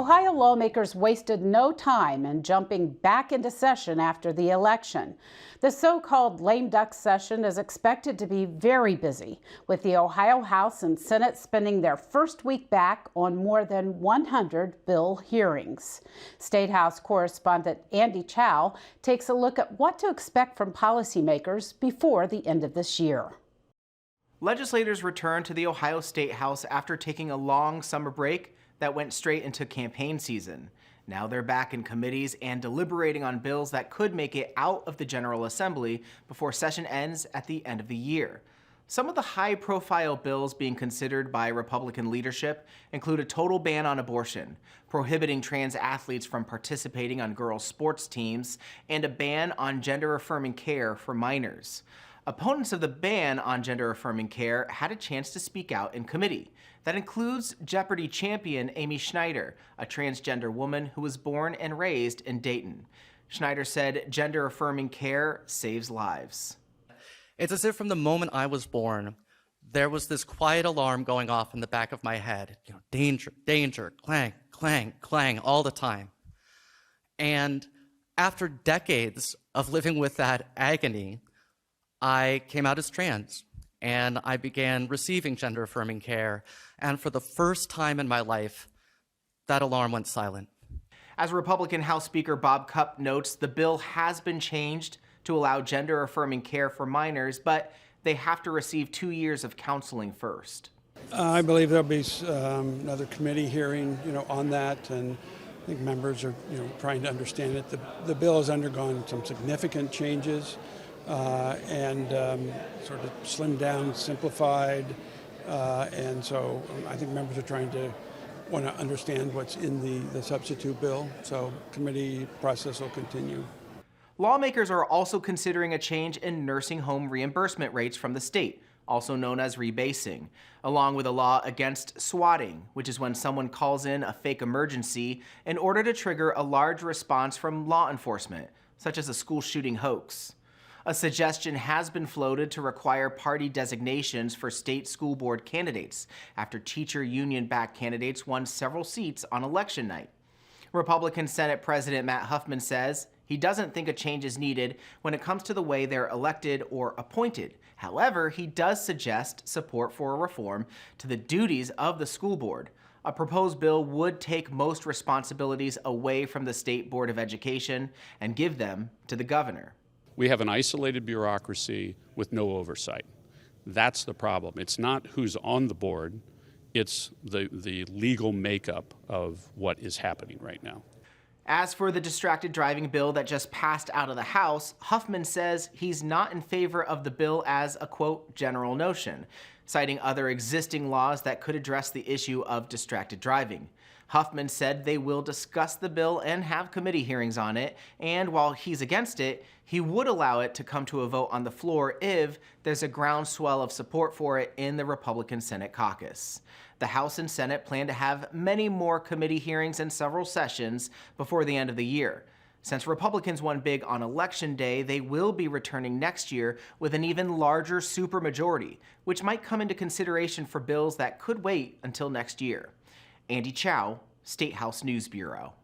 Ohio lawmakers wasted no time in jumping back into session after the election. The so-called lame duck session is expected to be very busy, with the Ohio House and Senate spending their first week back on more than 100 bill hearings. Statehouse correspondent Andy Chow takes a look at what to expect from policymakers before the end of this year. Legislators returned to the Ohio State House after taking a long summer break that went straight into campaign season. Now they're back in committees and deliberating on bills that could make it out of the General Assembly before session ends at the end of the year. Some of the high-profile bills being considered by Republican leadership include a total ban on abortion, prohibiting trans athletes from participating on girls' sports teams, and a ban on gender-affirming care for minors. Opponents of the ban on gender-affirming care had a chance to speak out in committee. That includes Jeopardy champion Amy Schneider, a transgender woman who was born and raised in Dayton. Schneider said gender-affirming care saves lives. It's as if from the moment I was born, there was this quiet alarm going off in the back of my head. Danger, danger, clang, clang, clang, all the time. And after decades of living with that agony, I came out as trans, and I began receiving gender-affirming care, and for the first time in my life, that alarm went silent. As Republican House Speaker Bob Cupp notes, the bill has been changed to allow gender-affirming care for minors, but they have to receive 2 years of counseling first. I believe there'll be another committee hearing, on that, and I think members are, trying to understand it. The bill has undergone some significant changes. And sort of slimmed down, simplified, and so I think members are want to understand what's in the substitute bill, so committee process will continue. Lawmakers are also considering a change in nursing home reimbursement rates from the state, also known as rebasing, along with a law against swatting, which is when someone calls in a fake emergency in order to trigger a large response from law enforcement, such as a school shooting hoax. A suggestion has been floated to require party designations for state school board candidates after teacher union-backed candidates won several seats on election night. Republican Senate President Matt Huffman says he doesn't think a change is needed when it comes to the way they're elected or appointed. However, he does suggest support for a reform to the duties of the school board. A proposed bill would take most responsibilities away from the State Board of Education and give them to the governor. We have an isolated bureaucracy with no oversight. That's the problem. It's not who's on the board, it's the legal makeup of what is happening right now. As for the distracted driving bill that just passed out of the House, Huffman says he's not in favor of the bill as a, quote, general notion, citing other existing laws that could address the issue of distracted driving. Huffman said they will discuss the bill and have committee hearings on it, and while he's against it, he would allow it to come to a vote on the floor if there's a groundswell of support for it in the Republican Senate caucus. The House and Senate plan to have many more committee hearings and several sessions before the end of the year. Since Republicans won big on Election Day, they will be returning next year with an even larger supermajority, which might come into consideration for bills that could wait until next year. Andy Chow, Statehouse News Bureau.